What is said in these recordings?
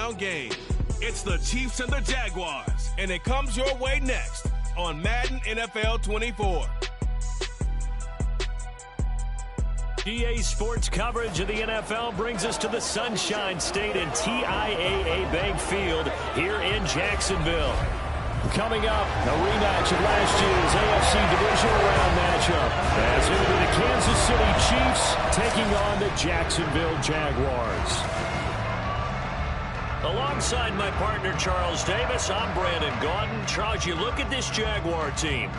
touchdown game. It's the Chiefs and the Jaguars, and it comes your way next on Madden NFL 24. EA Sports coverage of the NFL brings us to the Sunshine State and TIAA Bank Field here in Jacksonville. Coming up, a rematch of last year's AFC Divisional Round matchup as it'll be the Kansas City Chiefs taking on the Jacksonville Jaguars. Alongside my partner Charles Davis, I'm Brandon Gaudin. Charles, you look at this Jaguar team.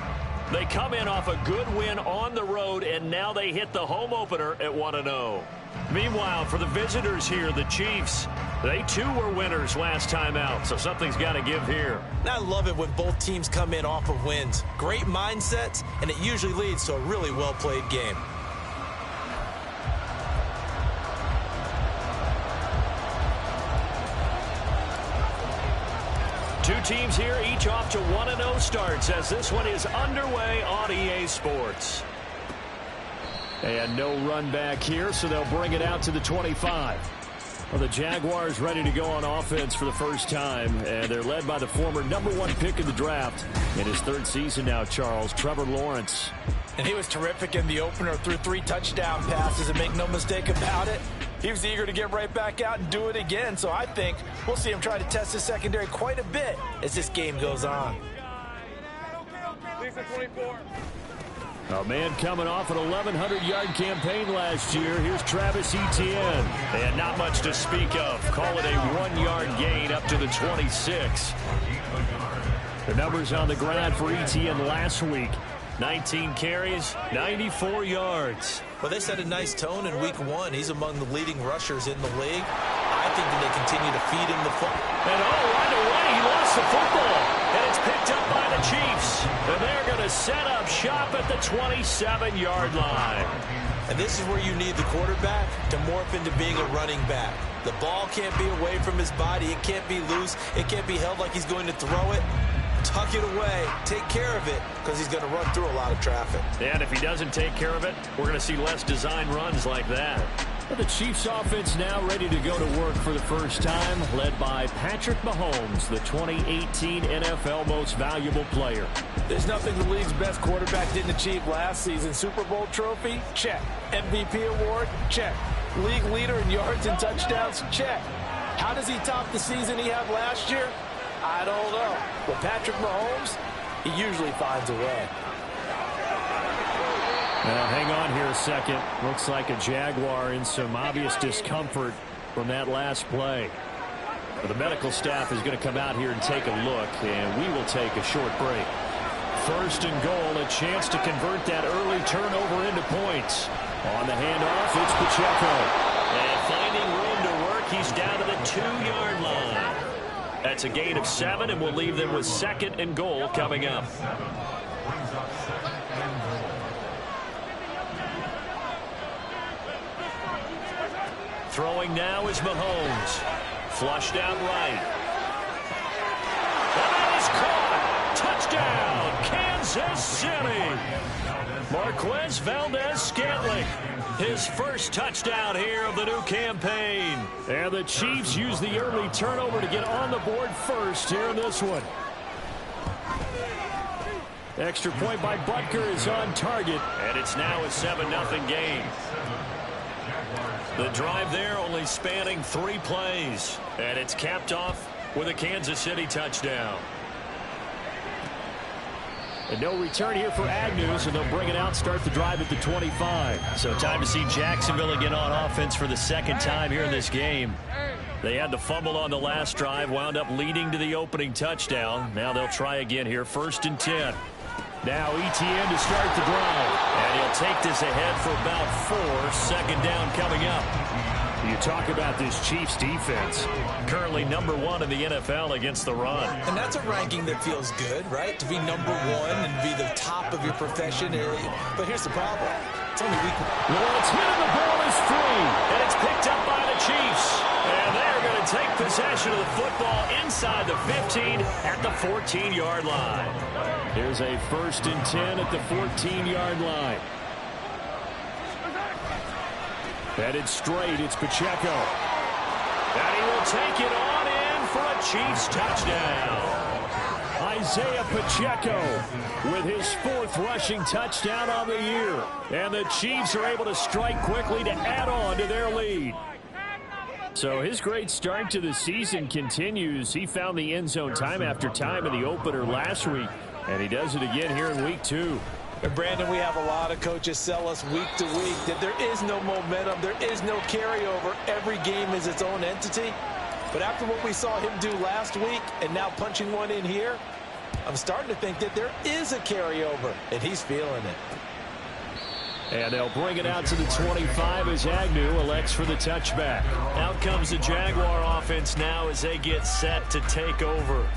They come in off a good win on the road, and now they hit the home opener at 1-0. Meanwhile, for the visitors here, the Chiefs, they too were winners last time out, so something's got to give here. I love it when both teams come in off of wins. Great mindsets, and it usually leads to a really well-played game. Two teams here, each off to 1-0 starts as this one is underway on EA Sports. And no run back here, so they'll bring it out to the 25. Well, the Jaguars ready to go on offense for the first time, and they're led by the former #1 pick in the draft in his third season now, Charles, Trevor Lawrence. And he was terrific in the opener, threw 3 touchdown passes, and make no mistake about it, he was eager to get right back out and do it again. So I think we'll see him try to test his secondary quite a bit as this game goes on. A man coming off an 1,100-yard campaign last year. Here's Travis Etienne. And not much to speak of. Call it a 1-yard gain up to the 26. The numbers on the ground for Etienne last week. 19 carries, 94 yards. Well, they set a nice tone in week 1. He's among the leading rushers in the league. I think that they continue to feed him the football. And right away, he lost the football. And it's picked up by the Chiefs. And they're going to set up shop at the 27-yard line. And this is where you need the quarterback to morph into being a running back. The ball can't be away from his body. It can't be loose. It can't be held like he's going to throw it. Tuck it away, take care of it, because he's going to run through a lot of traffic. And if he doesn't take care of it, we're going to see less design runs like that. But the Chiefs offense now ready to go to work for the first time, led by Patrick Mahomes, the 2018 NFL Most Valuable Player. There's nothing the league's best quarterback didn't achieve last season. Super Bowl trophy? Check. MVP award? Check. League leader in yards and touchdowns? Check. How does he top the season he had last year? I don't know. But Patrick Mahomes, he usually finds a way. Now, hang on here a second. Looks like a Jaguar in some obvious discomfort from that last play. The medical staff is going to come out here and take a look, and we will take a short break. First and goal, a chance to convert that early turnover into points. On the handoff, it's Pacheco. And finding room to work, he's down to the 2-yard line. That's a gain of 7, and we'll leave them with second and goal coming up. Throwing now is Mahomes. Flushed out right. And that is caught. Touchdown, Kansas City. Marquez Valdez-Scantling. His first touchdown here of the new campaign. And the Chiefs use the early turnover to get on the board first here in this one. Extra point by Butker is on target. And it's now a 7-0 game. The drive there only spanning 3 plays. And it's capped off with a Kansas City touchdown. And no return here for Agnew, so they'll bring it out, start the drive at the 25. So time to see Jacksonville again on offense for the second time here in this game. They had the fumble on the last drive, wound up leading to the opening touchdown. Now they'll try again here, 1st and 10. Now Etienne to start the drive. And he'll take this ahead for about 4. Second down coming up. You talk about this Chiefs defense. Currently #1 in the NFL against the run. And that's a ranking that feels good, right? To be #1 and be the top of your profession. But here's the problem. It's only week 1. Lawrence hit and the ball is free. And it's picked up by the Chiefs. And they're going to take possession of the football inside the 15 at the 14-yard line. Here's a 1st and 10 at the 14-yard line. Headed straight, it's Pacheco. And he will take it on in Chiefs touchdown. Isaiah Pacheco with his 4th rushing touchdown on the year. And the Chiefs are able to strike quickly to add on to their lead. So his great start to the season continues. He found the end zone time after time in the opener last week, and he does it again here in week 2. And Brandon, we have a lot of coaches sell us week to week that there is no momentum, there is no carryover. Every game is its own entity. But after what we saw him do last week and now punching one in here, I'm starting to think that there is a carryover, and he's feeling it. And they'll bring it out to the 25 as Agnew elects for the touchback. Out comes the Jaguar offense now as they get set to take over.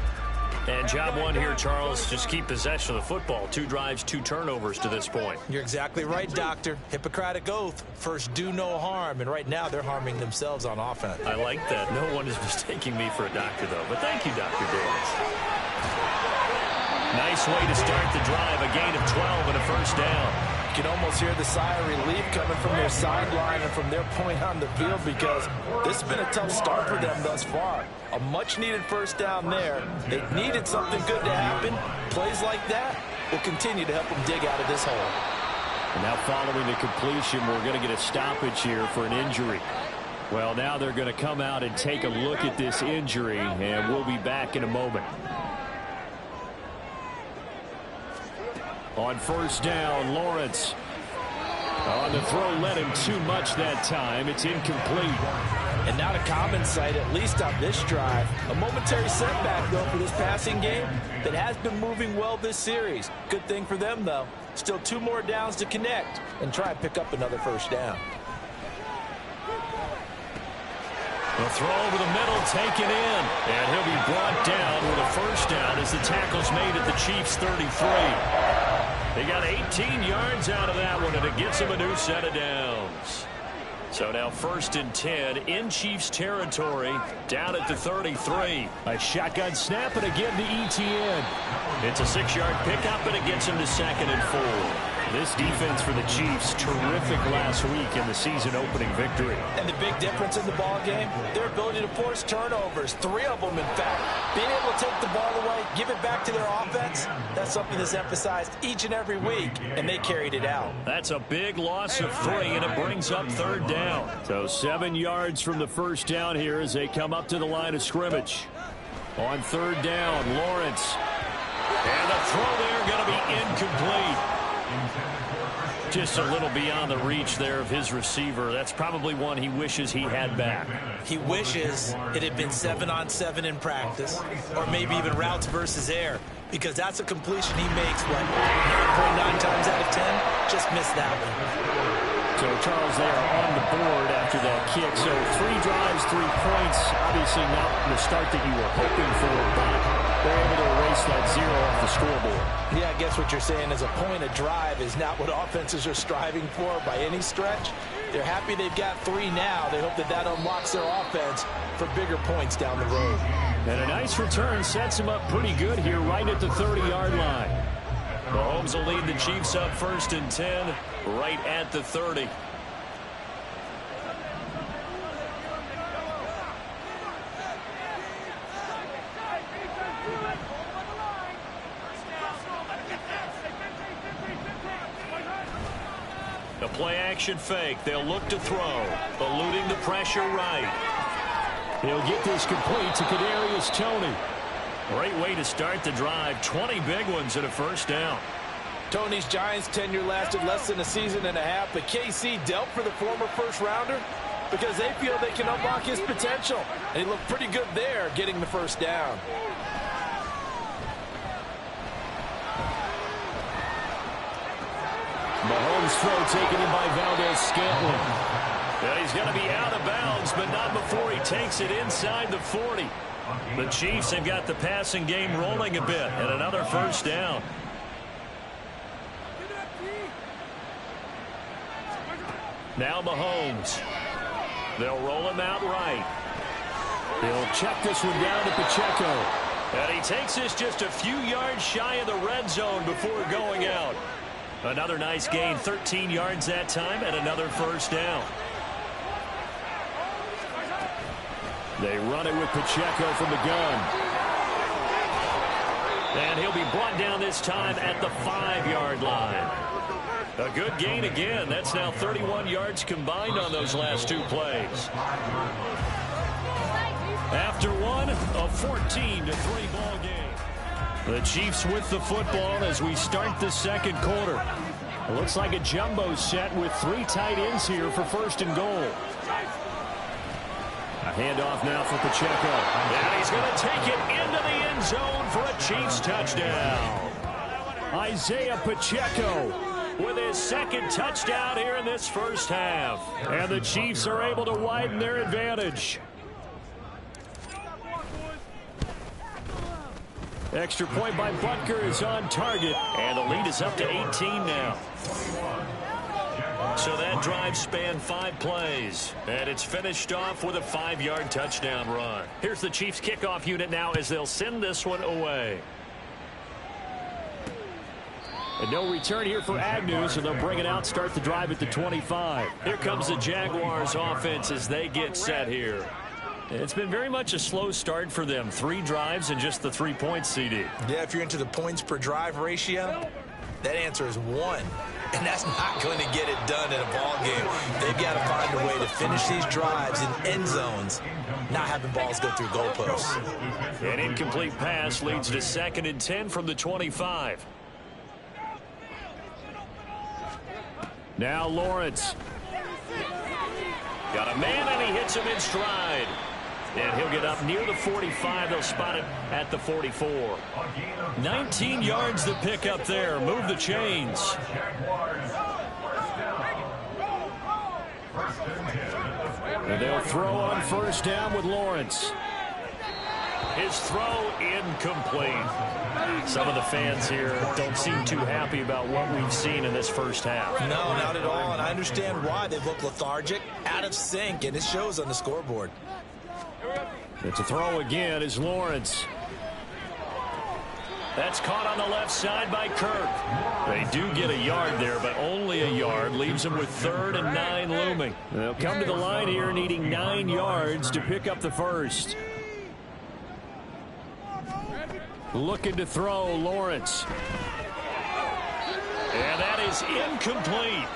And job one here, Charles, just keep possession of the football. 2 drives, 2 turnovers to this point. You're exactly right, Doctor. Hippocratic oath. First, do no harm. And right now, they're harming themselves on offense. I like that. No one is mistaking me for a doctor, though. But thank you, Dr. Davis. Nice way to start the drive. A gain of 12 and a first down. You can almost hear the sigh of relief coming from their sideline and from their point on the field because this has been a tough start for them thus far. A much-needed first down there. They needed something good to happen. Plays like that will continue to help them dig out of this hole. And now following the completion, we're going to get a stoppage here for an injury. Well, now they're going to come out and take a look at this injury, and we'll be back in a moment. On first down, Lawrence. On the throw, led him too much that time. It's incomplete. And not a common sight, at least on this drive. A momentary setback, though, for this passing game that has been moving well this series. Good thing for them, though. Still 2 more downs to connect and try and pick up another first down. The throw over the middle, taken in. And he'll be brought down with a first down as the tackle's made at the Chiefs' 33. They got 18 yards out of that one, and it gets them a new set of downs. So now 1st and 10 in Chiefs territory, down at the 33. A shotgun snap, and again to ETN. It's a 6-yard pickup, and it gets him to 2nd and 4. This defense for the Chiefs, terrific last week in the season-opening victory. And the big difference in the ball game, their ability to force turnovers, 3 of them, in fact. Being able to take the ball away, give it back to their offense, that's something that's emphasized each and every week, and they carried it out. That's a big loss of 3, and it brings up 3rd down. So 7 yards from the first down here as they come up to the line of scrimmage. On 3rd down, Lawrence. And the throw there going to be incomplete. Just a little beyond the reach there of his receiver. That's probably one he wishes he had back. He wishes it had been 7-on-7 in practice, or maybe even routes versus air, because that's a completion he makes, 9.9 times out of 10, just missed that one. So, Charles, they are on the board after that kick. So 3 drives, 3 points. Obviously not the start that you were hoping for, but they're able to erase that 0 off the scoreboard. Yeah, I guess what you're saying is a point a drive is not what offenses are striving for by any stretch. They're happy they've got 3 now. They hope that that unlocks their offense for bigger points down the road. And a nice return sets them up pretty good here right at the 30-yard line. Mahomes will lead the Chiefs up 1st and 10 right at the 30. The play-action fake. They'll look to throw. Eluding the pressure right. He'll get this complete to Kadarius Toney. Great way to start the drive. 20 big ones and a first down. Tony's Giants tenure lasted less than a season and a half, but KC dealt for the former first-rounder because they feel they can unlock his potential. And he looked pretty good there getting the first down. Mahomes' throw taken in by Valdez-Scantling. And he's going to be out of bounds, but not before he takes it inside the 40. The Chiefs have got the passing game rolling a bit, and another first down. Now Mahomes. They'll roll him out right. He'll check this one down to Pacheco. And he takes this just a few yards shy of the red zone before going out. Another nice gain, 13 yards that time, and another first down. They run it with Pacheco from the gun. And he'll be brought down this time at the 5-yard line. A good gain again. That's now 31 yards combined on those last 2 plays. After one, a 14-3 ball game. The Chiefs with the football as we start the second quarter. It looks like a jumbo set with 3 tight ends here for first and goal. A handoff now for Pacheco. And he's going to take it into the end zone for a Chiefs touchdown. Isaiah Pacheco with his second touchdown here in this first half. And the Chiefs are able to widen their advantage. Extra point by Butker is on target. And the lead is up to 18 now. So that drive spanned 5 plays. And it's finished off with a 5-yard touchdown run. Here's the Chiefs kickoff unit now as they'll send this one away. And no return here for Agnew, so they'll bring it out, start the drive at the 25. Here comes the Jaguars offense as they get set here. It's been very much a slow start for them. 3 drives and just the 3 points, CD. Yeah, if you're into the points per drive ratio, that answer is 1. And that's not going to get it done in a ball game. They've got to find a way to finish these drives in end zones, not having balls go through goalposts. An incomplete pass leads to 2nd and 10 from the 25. Now Lawrence. Got a man and he hits him in stride. And he'll get up near the 45. They'll spot it at the 44. 19 yards to pick up there. Move the chains. And they'll throw on first down with Lawrence. His throw incomplete. Some of the fans here don't seem too happy about what we've seen in this first half. No, not at all. And I understand why. They look lethargic, out of sync, and it shows on the scoreboard. It's a throw again is Lawrence. That's caught on the left side by Kirk. They do get a yard there, but only a yard. Leaves them with 3rd and 9 looming. They'll come to the line here needing 9 yards to pick up the first. Looking to throw, Lawrence. And that is incomplete.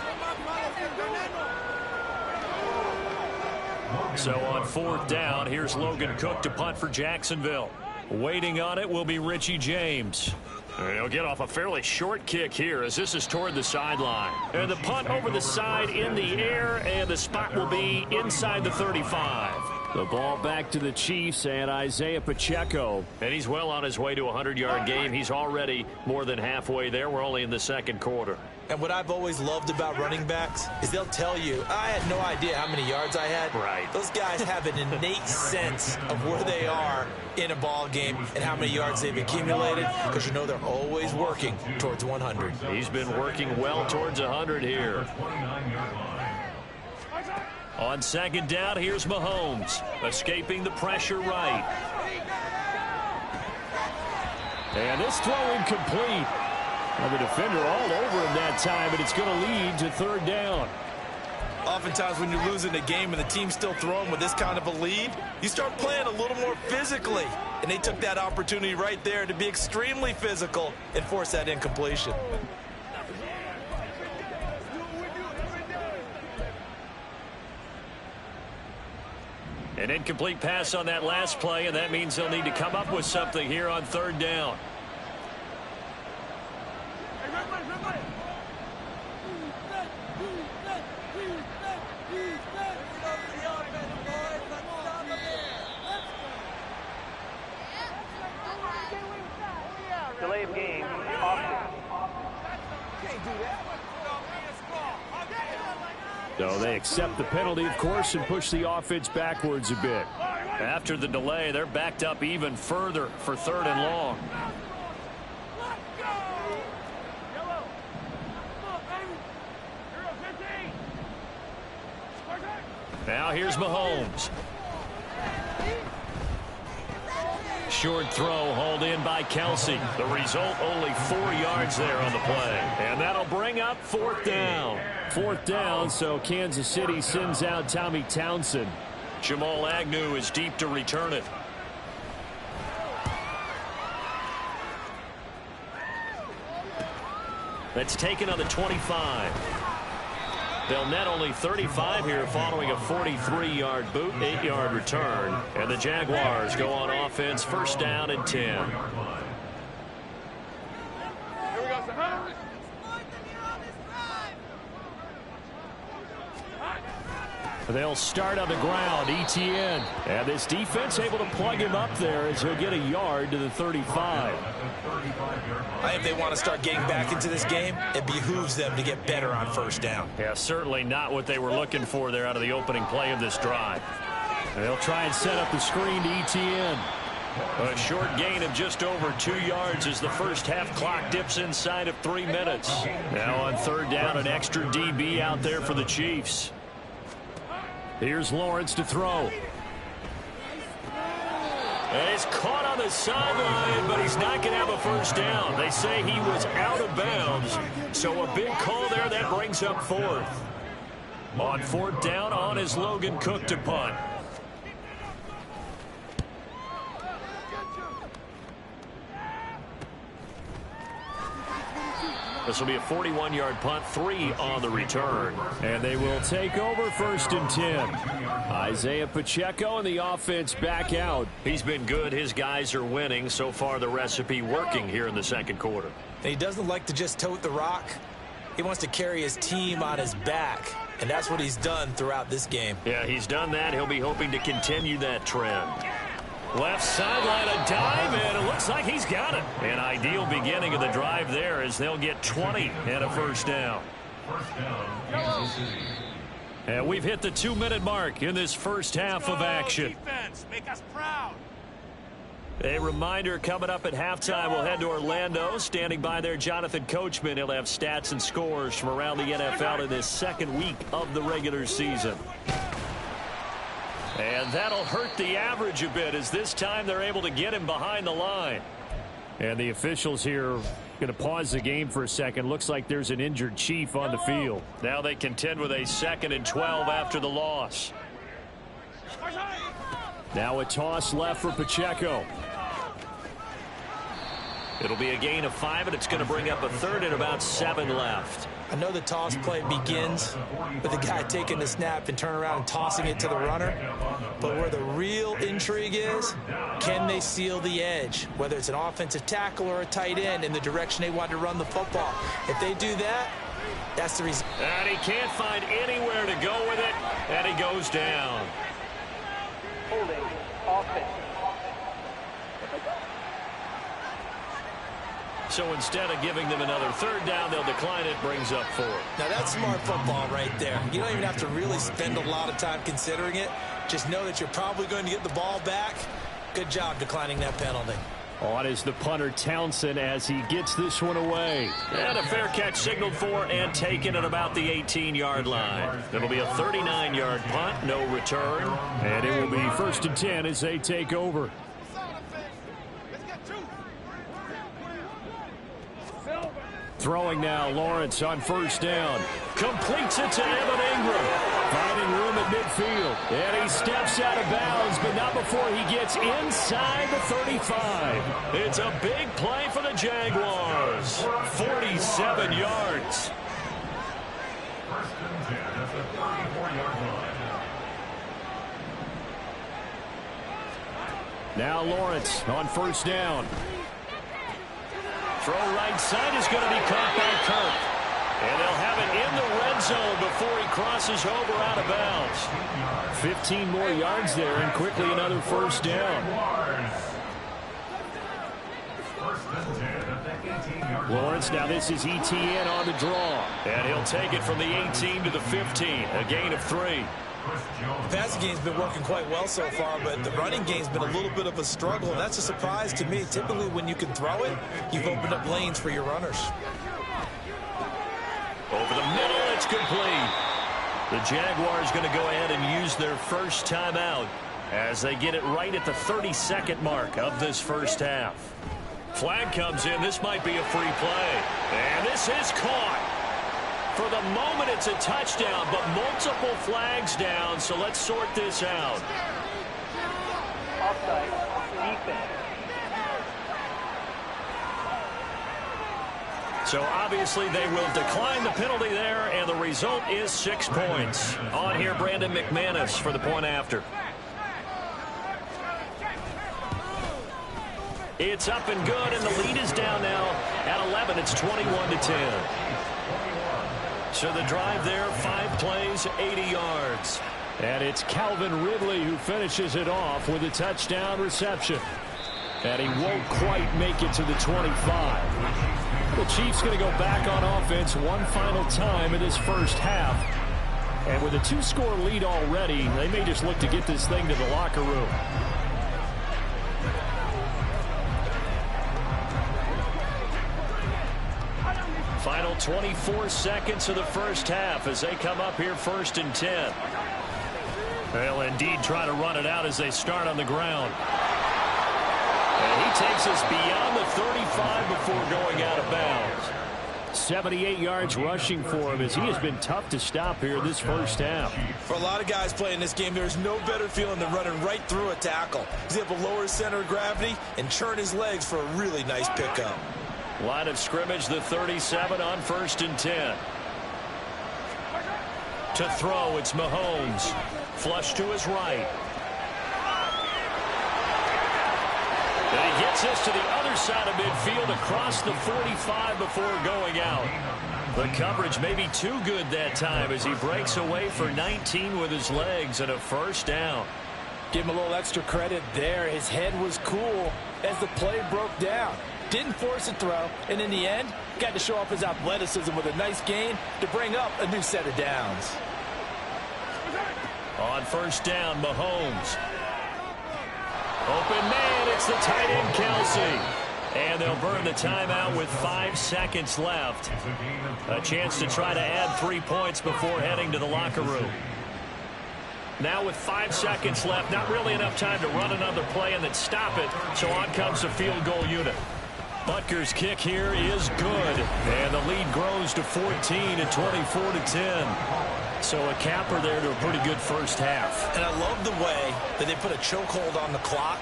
So on 4th down, here's Logan Cook to punt for Jacksonville. Waiting on it will be Richie James. He'll get off a fairly short kick here as this is toward the sideline. And the punt over the side in the air, and the spot will be inside the 35. The ball back to the Chiefs and Isaiah Pacheco. And he's well on his way to a 100-yard game. He's already more than halfway there. We're only in the second quarter. And what I've always loved about running backs is they'll tell you, I had no idea how many yards I had. Right. Those guys have an innate sense of where they are in a ball game and how many yards they've accumulated, because you know they're always working towards 100. He's been working well towards 100 here. On 2nd down, here's Mahomes, escaping the pressure right. And this throw incomplete. Well, the defender all over him that time, but it's going to lead to 3rd down. Oftentimes when you're losing a game and the team's still throwing with this kind of a lead, you start playing a little more physically. And they took that opportunity right there to be extremely physical and force that incompletion. An incomplete pass on that last play, and that means they'll need to come up with something here on 3rd down. Delay of game. Offset. So they accept the penalty, of course, and push the offense backwards a bit. After the delay, they're backed up even further for 3rd and long. Now here's Mahomes. Short throw hauled in by Kelsey. The result, only 4 yards there on the play. And that'll bring up 4th down. 4th down, so Kansas City sends out Tommy Townsend. Jamal Agnew is deep to return it. That's taken on the 25. They'll net only 35 here following a 43-yard boot, 8-yard return. And the Jaguars go on offense, first down and 10. They'll start on the ground, Etienne. And this defense able to plug him up there as he'll get a yard to the 35. I think if they want to start getting back into this game, it behooves them to get better on first down. Yeah, certainly not what they were looking for there out of the opening play of this drive. And they'll try and set up the screen to Etienne. A short gain of just over 2 yards as the first half clock dips inside of 3 minutes. Now on third down, an extra DB out there for the Chiefs. Here's Lawrence to throw. And he's caught on the sideline, but he's not going to have a first down. They say he was out of bounds, so a big call there that brings up fourth. On fourth down, on is Logan Cook to punt. This will be a 41-yard punt, 3 on the return. And they will take over first and 10. Isaiah Pacheco and the offense back out. He's been good. His guys are winning. So far, the recipe working here in the second quarter. He doesn't like to just tote the rock. He wants to carry his team on his back, and that's what he's done throughout this game. Yeah, he's done that. He'll be hoping to continue that trend. Left sideline, a dive, and it looks like he's got it. An ideal beginning of the drive there as they'll get 20 and a first down. And we've hit the 2-minute mark in this first half of action. Make us proud. A reminder, coming up at halftime, we'll head to Orlando. Standing by there, Jonathan Coachman. He'll have stats and scores from around the NFL in this second week of the regular season. And that'll hurt the average a bit as this time they're able to get him behind the line. And the officials here going to pause the game for a second. Looks like there's an injured Chief on the field. Now they contend with a 2nd and 12 after the loss. Now a toss left for Pacheco. It'll be a gain of 5, and it's going to bring up a 3rd and about 7 left. I know the toss play begins with the guy taking the snap and turn around and tossing it to the runner. But where the real intrigue is, can they seal the edge, whether it's an offensive tackle or a tight end, in the direction they want to run the football? If they do that, that's the reason. And he can't find anywhere to go with it, and he goes down. Holding offense. So instead of giving them another 3rd down, they'll decline it, brings up 4. Now that's smart football right there. You don't even have to really spend a lot of time considering it. Just know that you're probably going to get the ball back. Good job declining that penalty. On is the punter Townsend as he gets this one away. And a fair catch signaled for and taken at about the 18-yard line. It'll be a 39-yard punt, no return. And it will be 1st and 10 as they take over. Throwing now, Lawrence on first down. Completes it to Evan Ingram. Finding room at midfield. And he steps out of bounds, but not before he gets inside the 35. It's a big play for the Jaguars. 47 yards. Now Lawrence on first down. Throw right side is going to be caught by Kirk. And they'll have it in the red zone before he crosses over out of bounds. 15 more yards there and quickly another first down. Lawrence, now this is Etienne on the draw. And he'll take it from the 18 to the 15. A gain of 3. The passing game's been working quite well so far, but the running game's been a little bit of a struggle, and that's a surprise to me. Typically, when you can throw it, you've opened up lanes for your runners. Over the middle, it's complete. The Jaguars going to go ahead and use their first timeout as they get it right at the 32nd mark of this first half. Flag comes in. This might be a free play. And this is caught. For the moment, it's a touchdown, but multiple flags down, so let's sort this out. Offside. Defense. So obviously they will decline the penalty there, and the result is 6 points. On here, Brandon McManus for the point after. It's up and good, and the lead is down now at 11. It's 21-10. So the drive there, 5 plays, 80 yards. And it's Calvin Ridley who finishes it off with a touchdown reception. And he won't quite make it to the 25. The Chiefs going to go back on offense one final time in this first half. And with a 2-score lead already, they may just look to get this thing to the locker room. Final 24 seconds of the first half as they come up here 1st and 10. They'll indeed try to run it out as they start on the ground. And he takes us beyond the 35 before going out of bounds. 78 yards rushing for him as he has been tough to stop here this first half. For a lot of guys playing this game, there's no better feeling than running right through a tackle. He's able to lower his center of gravity and churn his legs for a really nice pickup. Line of scrimmage, the 37 on 1st and 10. To throw, it's Mahomes. Flush to his right. And he gets us to the other side of midfield across the 45 before going out. The coverage may be too good that time as he breaks away for 19 with his legs and a first down. Give him a little extra credit there. His head was cool as the play broke down. Didn't force a throw, and in the end, got to show off his athleticism with a nice gain to bring up a new set of downs. On 1st down, Mahomes. Open man, it's the tight end, Kelsey. And they'll burn the timeout with 5 seconds left. A chance to try to add 3 points before heading to the locker room. Now with 5 seconds left, not really enough time to run another play and then stop it. So on comes the field goal unit. Butker's kick here is good. And the lead grows to 14 and 24-10. So a capper there to a pretty good first half. And I love the way that they put a chokehold on the clock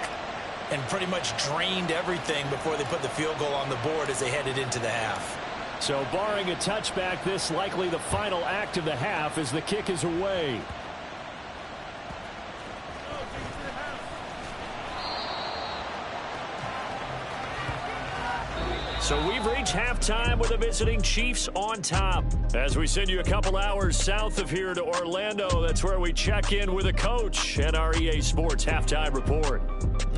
and pretty much drained everything before they put the field goal on the board as they headed into the half. So barring a touchback, this likely the final act of the half as the kick is away. So we've reached halftime with the visiting Chiefs on top. As we send you a couple hours south of here to Orlando, that's where we check in with a coach at our EA Sports Halftime Report.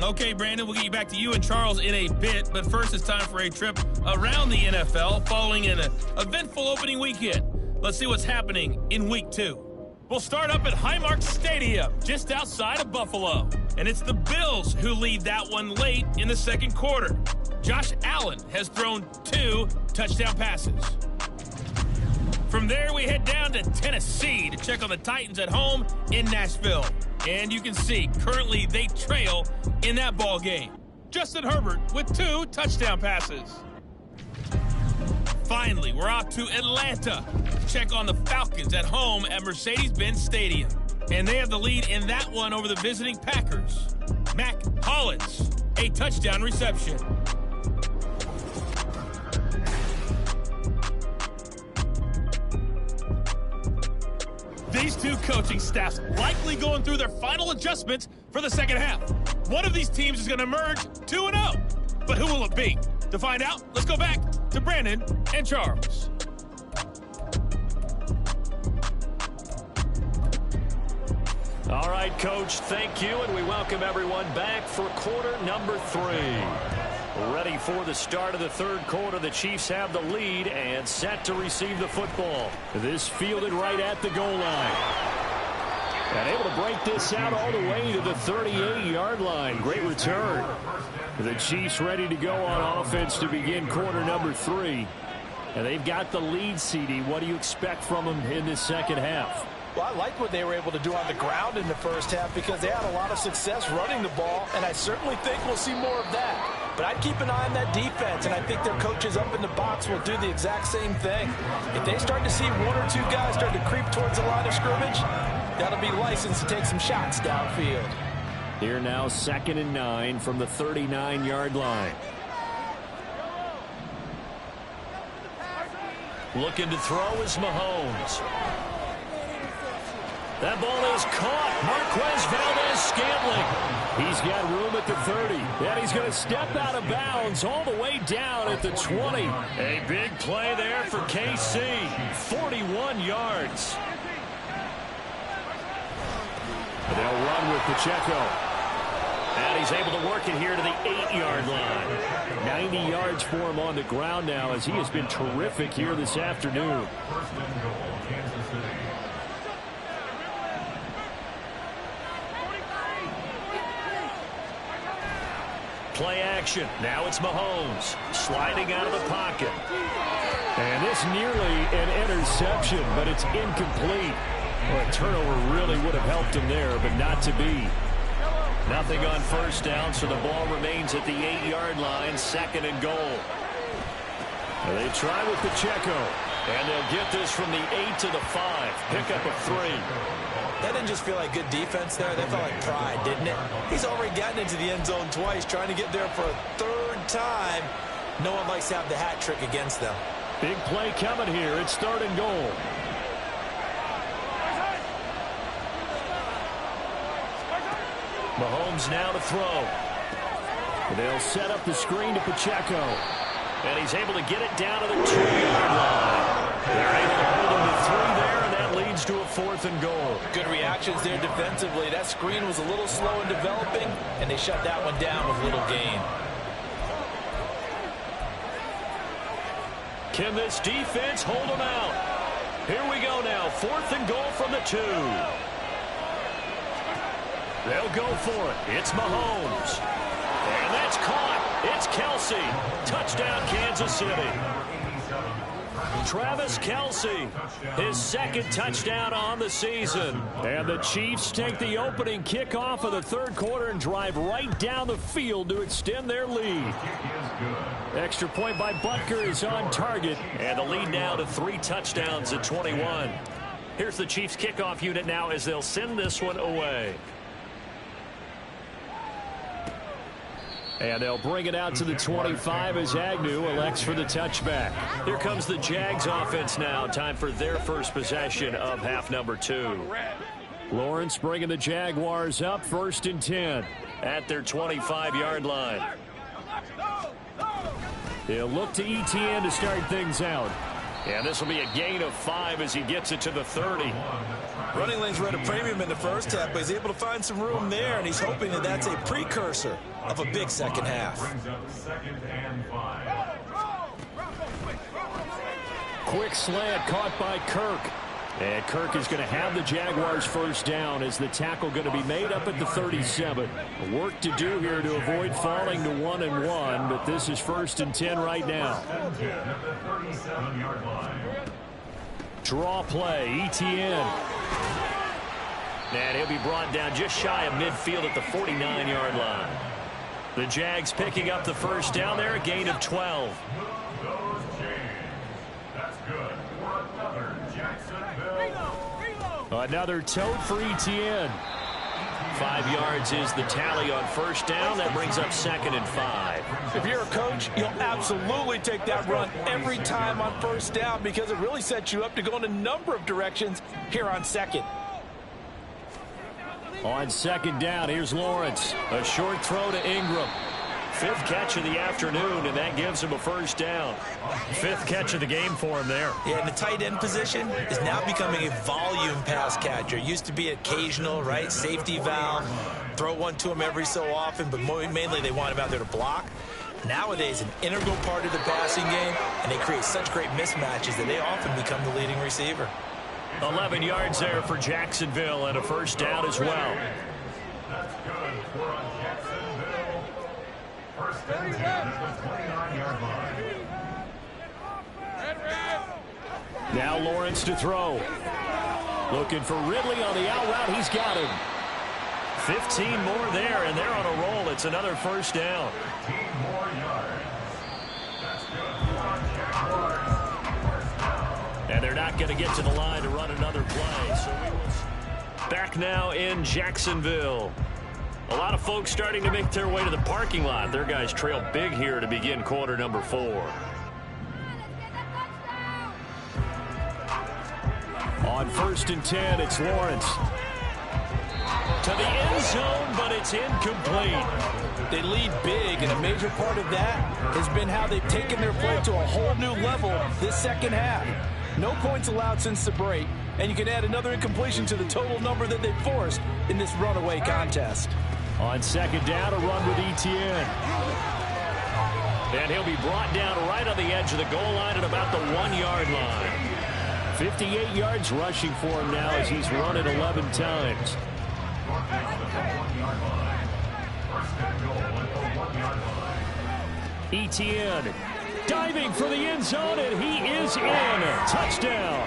Okay, Brandon, we'll get you back to you and Charles in a bit, but first it's time for a trip around the NFL following an eventful opening weekend. Let's see what's happening in Week 2. We'll start up at Highmark Stadium, just outside of Buffalo. And it's the Bills who lead that one late in the second quarter. Josh Allen has thrown 2 touchdown passes. From there, we head down to Tennessee to check on the Titans at home in Nashville. And you can see, currently they trail in that ball game. Justin Herbert with 2 touchdown passes. Finally, we're off to Atlanta to check on the Falcons at home at Mercedes-Benz Stadium. And they have the lead in that one over the visiting Packers. Mac Hollins, a touchdown reception. These two coaching staffs likely going through their final adjustments for the second half. One of these teams is going to emerge 2-0. But who will it be? To find out, let's go back to Brandon and Charles. All right, Coach, thank you, and we welcome everyone back for quarter number 3. Ready for the start of the third quarter. The Chiefs have the lead and set to receive the football. This fielded right at the goal line. And able to break this out all the way to the 38-yard line. Great return. The Chiefs ready to go on offense to begin quarter number 3. And they've got the lead, CD. What do you expect from them in this second half? Well, I liked what they were able to do on the ground in the first half because they had a lot of success running the ball, and I certainly think we'll see more of that. But I'd keep an eye on that defense, and I think their coaches up in the box will do the exact same thing. If they start to see one or two guys start to creep towards the line of scrimmage, that'll be licensed to take some shots downfield. Here now, 2nd and 9 from the 39-yard line. Looking to throw is Mahomes. That ball is caught. Marquez Valdes-Scantling. He's got room at the 30. And he's going to step out of bounds all the way down at the 20. A big play there for KC. 41 yards. They'll run with Pacheco. And he's able to work it here to the 8-yard line. 90 yards for him on the ground now as he has been terrific here this afternoon. Play action. Now it's Mahomes sliding out of the pocket. And this nearly an interception, but it's incomplete. Well, a turnover really would have helped him there, but not to be. Nothing on first down, so the ball remains at the 8-yard line, 2nd and goal. They try with Pacheco. And they'll get this from the 8 to the 5. Pickup of 3. That didn't just feel like good defense there. That felt like pride, didn't it? He's already gotten into the end zone twice, trying to get there for a 3rd time. No one likes to have the hat trick against them. Big play coming here. It's 3rd and goal. Mahomes now to throw. They'll set up the screen to Pacheco. And he's able to get it down to the 2-yard line. They're able to hold him to 3 there, and that leads to a 4th and goal. Good reactions there defensively. That screen was a little slow in developing, and they shut that one down with little gain. Can this defense hold him out? Here we go now. 4th and goal from the 2. They'll go for it. It's Mahomes. And that's caught. It's Kelce. Touchdown, Kansas City. Travis Kelce, his 2nd touchdown on the season. And the Chiefs take the opening kickoff of the 3rd quarter and drive right down the field to extend their lead. Extra point by Butker is on target. And the lead now to 3 touchdowns at 21. Here's the Chiefs kickoff unit now as they'll send this one away. And they'll bring it out to the 25 as Agnew elects for the touchback. Here comes the Jags offense now. Time for their first possession of half number 2. Lawrence bringing the Jaguars up, 1st and 10. At their 25-yard line. They'll look to ETN to start things out. And this will be a gain of 5 as he gets it to the 30. Running lanes were at a premium in the first half, but he's able to find some room there, and he's hoping that that's a precursor of a big second half. Quick slant caught by Kirk. And Kirk is going to have the Jaguars first down as the tackle going to be made up at the 37. Work to do here to avoid falling to 1-1, but this is 1st and 10 right now. Draw play, ETN. And he'll be brought down just shy of midfield at the 49-yard line. The Jags picking up the first down there, a gain of 12. Another tote for ETN. 5 yards is the tally on first down. That brings up 2nd and 5. If you're a coach, you'll absolutely take that run every time on first down because it really sets you up to go in a number of directions here on 2nd. On 2nd down, here's Lawrence. A short throw to Ingram. 5th catch of the afternoon, and that gives him a first down. 5th catch of the game for him there. Yeah, and the tight end position is now becoming a volume pass catcher. Used to be occasional, right? Safety valve. Throw one to him every so often, but mainly they want him out there to block. Nowadays, an integral part of the passing game, and they create such great mismatches that they often become the leading receiver. 11 yards there for Jacksonville and a first down as well. That's good for Jacksonville. First down at the 29-yard line. Now Lawrence to throw. Looking for Ridley on the out route. He's got him. 15 more there, and they're on a roll. It's another first down. 15 more yards. That's good. 4 on Jaguars. First down. And they're not going to get to the line to run another play. So we will back now in Jacksonville. A lot of folks starting to make their way to the parking lot. Their guys trail big here to begin quarter number 4. On 1st and 10, it's Lawrence. To the end zone, but it's incomplete. They lead big, and a major part of that has been how they've taken their play to a whole new level this second half. No points allowed since the break, and you can add another incompletion to the total number that they've forced in this runaway contest. On 2nd down, a run with Etienne. And he'll be brought down right on the edge of the goal line at about the 1-yard line. 58 yards rushing for him now as he's run it 11 times. Etienne diving for the end zone, and he is in. Touchdown.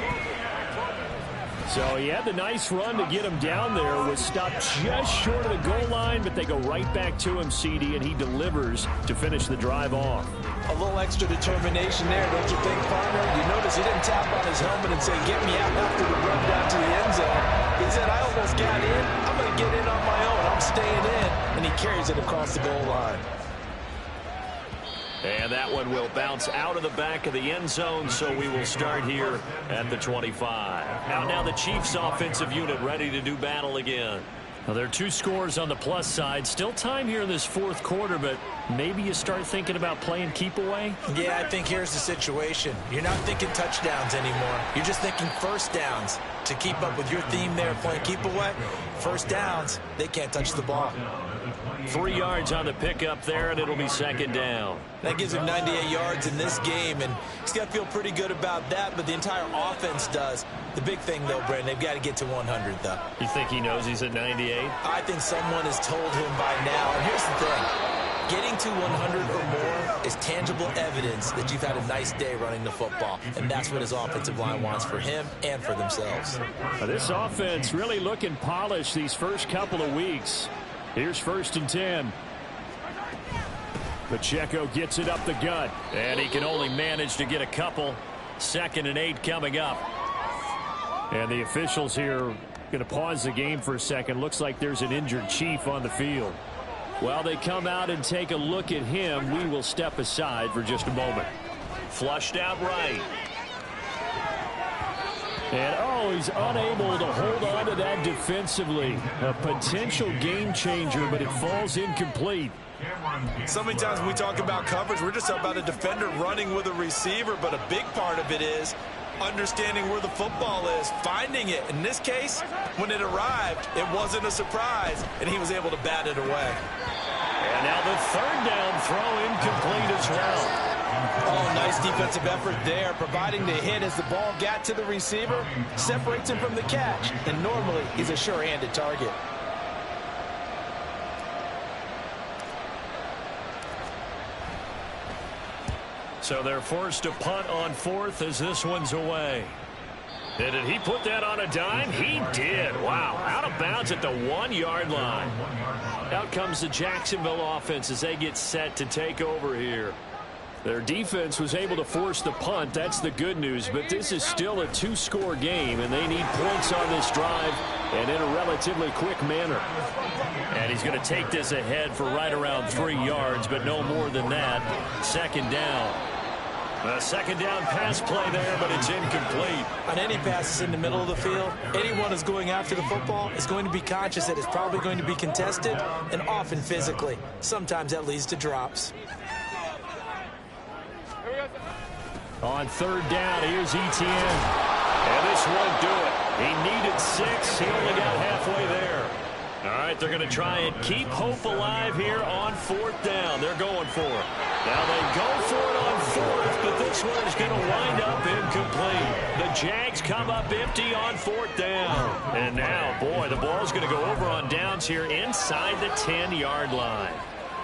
So he had the nice run to get him down there. Was stopped just short of the goal line, but they go right back to him, CD, and he delivers to finish the drive off. A little extra determination there, don't you think, partner? You notice he didn't tap on his helmet and say, get me out after the run down to the end zone. He said, I almost got in. I'm going to get in on my own. I'm staying in. And he carries it across the goal line. And that one will bounce out of the back of the end zone, so we will start here at the 25. Out now the Chiefs offensive unit ready to do battle again. Well, there are 2 scores on the plus side. Still time here in this 4th quarter, but maybe you start thinking about playing keep away? Yeah, I think here's the situation. You're not thinking touchdowns anymore. You're just thinking first downs. To keep up with your theme there, playing keep away, first downs, they can't touch the ball. 3 yards on the pickup there, and it'll be 2nd down. That gives him 98 yards in this game, and he's got to feel pretty good about that, but the entire offense does. The big thing, though, Brandon, they've got to get to 100, though. You think he knows he's at 98? I think someone has told him by now. And here's the thing. Getting to 100 or more is tangible evidence that you've had a nice day running the football. And that's what his offensive line wants for him and for themselves. This offense really looking polished these first couple of weeks. Here's 1st and 10. Pacheco gets it up the gut. And he can only manage to get a couple. 2nd and 8 coming up. And the officials here going to pause the game for a second. Looks like there's an injured Chief on the field. While they come out and take a look at him, we will step aside for just a moment. Flushed out right. And, he's unable to hold on to that defensively. A potential game changer, but it falls incomplete. So many times when we talk about coverage, we're just talking about a defender running with a receiver, but a big part of it is understanding where the football is, finding it. In this case, when it arrived, it wasn't a surprise, and he was able to bat it away. And now the 3rd down throw incomplete as well. Oh, nice defensive effort there, providing the hit as the ball got to the receiver, separates him from the catch, and normally he's a sure-handed target. So they're forced to punt on 4th as this one's away. And did he put that on a dime? He did. Wow. Out of bounds at the 1-yard line. Out comes the Jacksonville offense as they get set to take over here. Their defense was able to force the punt. That's the good news. But this is still a 2-score game, and they need points on this drive and in a relatively quick manner. And he's going to take this ahead for right around 3 yards, but no more than that. 2nd down. A 2nd down pass play there, but it's incomplete. On any passes in the middle of the field, anyone who's going after the football is going to be conscious that it's probably going to be contested, and often physically. Sometimes that leads to drops. On 3rd down, here's Etienne. And this won't do it. He needed 6. He only got halfway there. All right, they're going to try and keep hope alive here on 4th down. They're going for it. Now they go for it on 4th, but this one is going to wind up incomplete. The Jags come up empty on 4th down. And now, boy, the ball's going to go over on downs here inside the 10-yard line.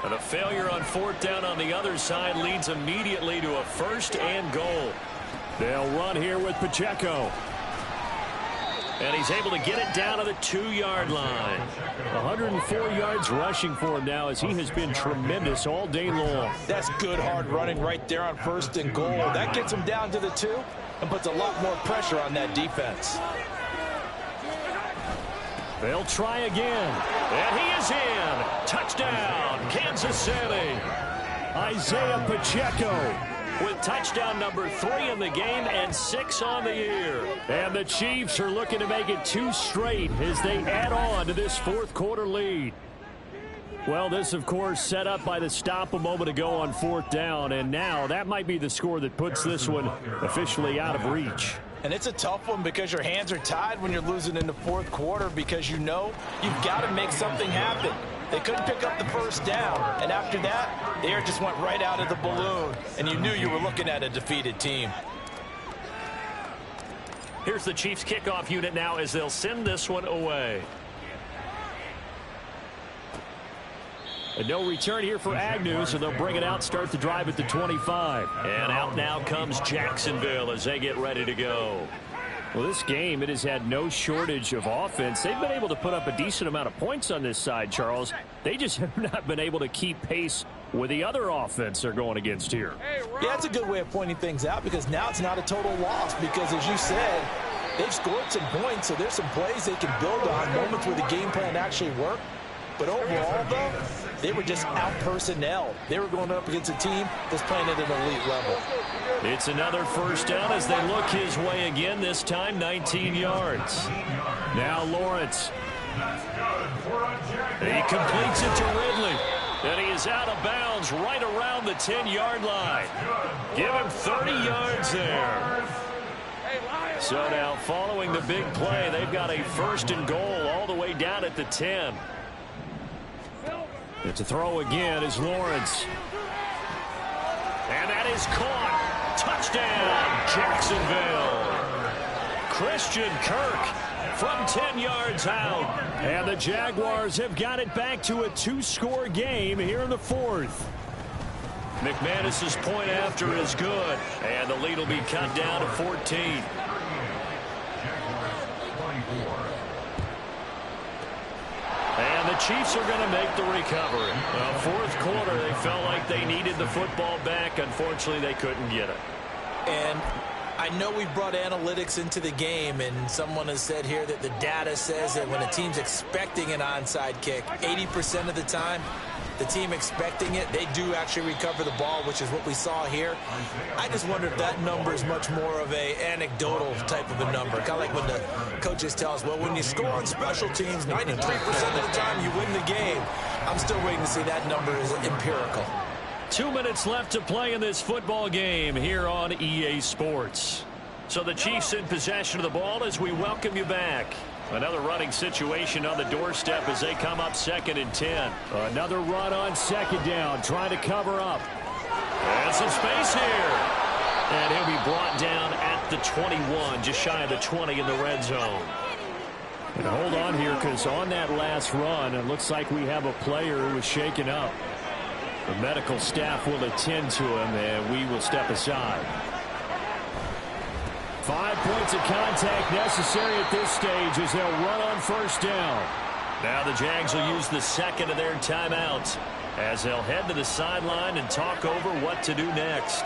And a failure on 4th down on the other side leads immediately to a 1st and goal. They'll run here with Pacheco. And he's able to get it down to the 2-yard line. 104 yards rushing for him now as he has been tremendous all day long. That's good hard running right there on 1st and goal. That gets him down to the 2 and puts a lot more pressure on that defense. They'll try again. And he is in. Touchdown, Kansas City. Isaiah Pacheco with touchdown number 3 in the game and 6 on the year. And the Chiefs are looking to make it 2 straight as they add on to this 4th quarter lead. Well, this, of course, set up by the stop a moment ago on 4th down, and now that might be the score that puts this one officially out of reach. And it's a tough one because your hands are tied when you're losing in the 4th quarter because you know you've got to make something happen. They couldn't pick up the 1st down, and after that, the air just went right out of the balloon, and you knew you were looking at a defeated team. Here's the Chiefs kickoff unit now as they'll send this one away. And no return here for Agnew, so they'll bring it out, start the drive at the 25. And out now comes Jacksonville as they get ready to go. Well, this game, it has had no shortage of offense. They've been able to put up a decent amount of points on this side, Charles. They just have not been able to keep pace with the other offense they're going against here. Yeah, that's a good way of pointing things out because now it's not a total loss because, as you said, they've scored some points, so there's some plays they can build on, moments where the game plan actually worked. But overall, though, they were just out-personnel. They were going up against a team that's playing at an elite level. It's another 1st down as they look his way again, this time 19 yards. Now Lawrence. He completes it to Ridley. And he is out of bounds right around the 10-yard line. Give him 30 yards there. So now following the big play, they've got a 1st and goal all the way down at the 10. To throw again is Lawrence. And that is caught. Touchdown, Jacksonville. Christian Kirk from 10 yards out. And the Jaguars have got it back to a 2-score game here in the 4th. McManus's point after is good. And the lead will be cut down to 14. And the Chiefs are going to make the recovery. 4th quarter, they felt like they needed the football back. Unfortunately, they couldn't get it. And I know we've brought analytics into the game, and someone has said here that the data says that when a team's expecting an onside kick, 80% of the time, the team expecting it, they do actually recover the ball, which is what we saw here. I just wonder if that number is much more of a anecdotal type of a number. Kind of like when the coaches tell us, well, when you score on special teams, 93% of the time you win the game. I'm still waiting to see that number is empirical. 2 minutes left to play in this football game here on EA Sports. So the Chiefs in possession of the ball as we welcome you back. Another running situation on the doorstep as they come up 2nd and 10. Another run on 2nd down, trying to cover up. And some space here. And he'll be brought down at the 21, just shy of the 20 in the red zone. And hold on here, because on that last run, it looks like we have a player who was shaken up. The medical staff will attend to him, and we will step aside. 5 points of contact necessary at this stage as they'll run on 1st down. Now the Jags will use the 2nd of their timeouts as they'll head to the sideline and talk over what to do next.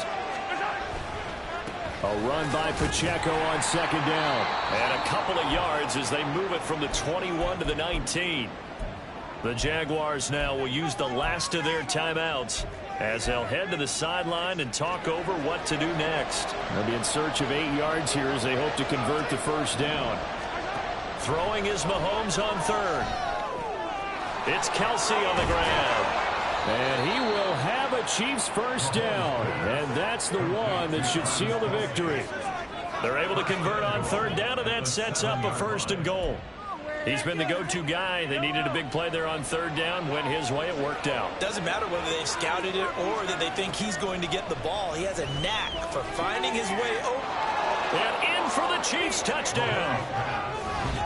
A run by Pacheco on 2nd down. And a couple of yards as they move it from the 21 to the 19. The Jaguars now will use the last of their timeouts as they'll head to the sideline and talk over what to do next. They'll be in search of 8 yards here as they hope to convert the 1st down. Throwing is Mahomes on 3rd. It's Kelsey on the ground. And he will have a Chiefs 1st down. And that's the one that should seal the victory. They're able to convert on 3rd down, and that sets up a 1st and goal. He's been the go-to guy. They needed a big play there on 3rd down. Went his way. It worked out. Doesn't matter whether they've scouted it or that they think he's going to get the ball. He has a knack for finding his way open. And in for the Chiefs touchdown.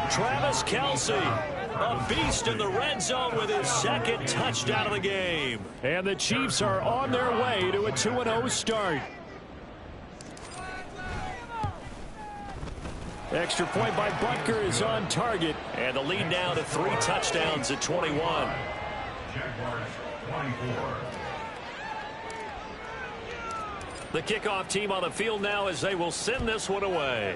Travis Kelsey, a beast in the red zone with his 2nd touchdown of the game. And the Chiefs are on their way to a 2-0 start. Extra point by Butker is on target. And the lead now to 3 touchdowns at 21. Jaguars 24. The kickoff team on the field now as they will send this one away.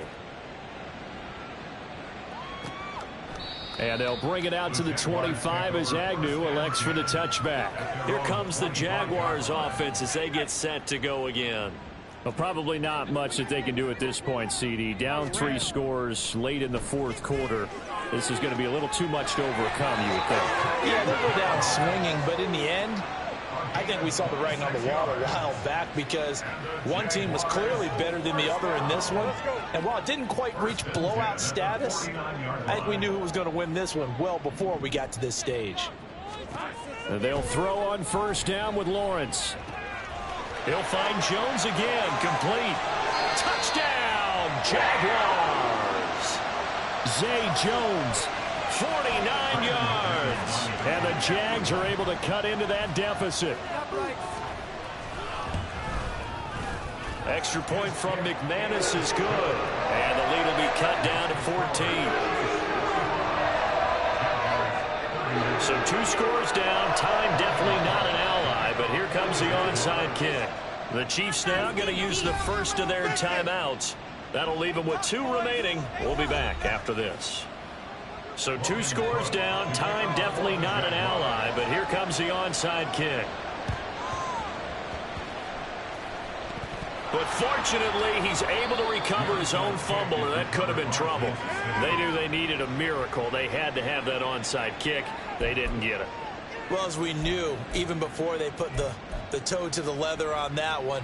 And they'll bring it out to the 25 as Agnew elects for the touchback. Here comes the Jaguars offense as they get set to go again. Well, probably not much that they can do at this point, CD. Down 3 scores late in the 4th quarter. This is going to be a little too much to overcome, you would think. Yeah, they'll go down swinging, but in the end, I think we saw the writing on the wall a while back because one team was clearly better than the other in this one. And while it didn't quite reach blowout status, I think we knew who was going to win this one well before we got to this stage. And they'll throw on first down with Lawrence. He'll find Jones again, complete. Touchdown, Jaguars. Zay Jones. 49 yards. And the Jags are able to cut into that deficit. Extra point from McManus is good. And the lead will be cut down to 14. So 2 scores down. Time definitely not an ally, but here comes the onside kick. The Chiefs now going to use the first of their timeouts. That'll leave them with 2 remaining. We'll be back after this. So 2 scores down. Time definitely not an ally, but here comes the onside kick. But fortunately, he's able to recover his own fumble, and that could have been trouble. They knew they needed a miracle. They had to have that onside kick. They didn't get it. Well, as we knew, even before they put the toe to the leather on that one,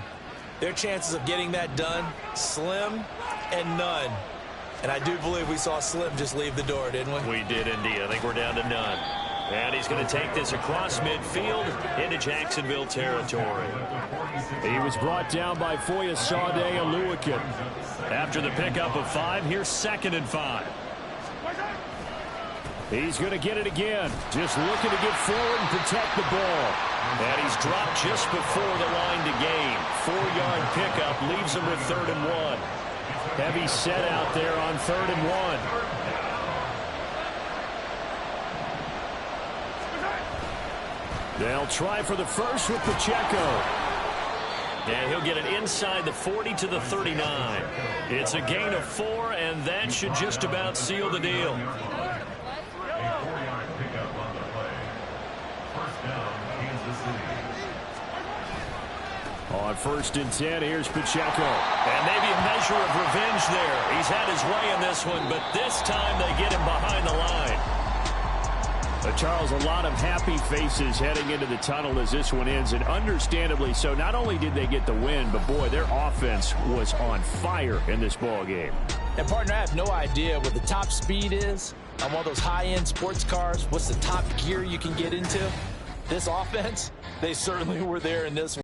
their chances of getting that done, slim and none. And I do believe we saw Slim just leave the door, didn't we? We did indeed. I think we're down to none. And he's going to take this across midfield into Jacksonville territory. He was brought down by Foyesade Oluokun. After the pickup of 5, here's 2nd and 5. He's going to get it again. Just looking to get forward and protect the ball. And he's dropped just before the line to gain. 4-yard pickup leaves him with 3rd and 1. Heavy set out there on 3rd and 1. They'll try for the first with Pacheco. And he'll get it inside the 40 to the 39. It's a gain of 4, and that should just about seal the deal. On 1st and 10, here's Pacheco. And maybe a measure of revenge there. He's had his way in this one, but this time they get him behind the line. Charles, a lot of happy faces heading into the tunnel as this one ends, and understandably so. Not only did they get the win, but boy, their offense was on fire in this ball game. And partner, I have no idea what the top speed is on one of those high-end sports cars. What's the top gear you can get into? This offense, they certainly were there in this one.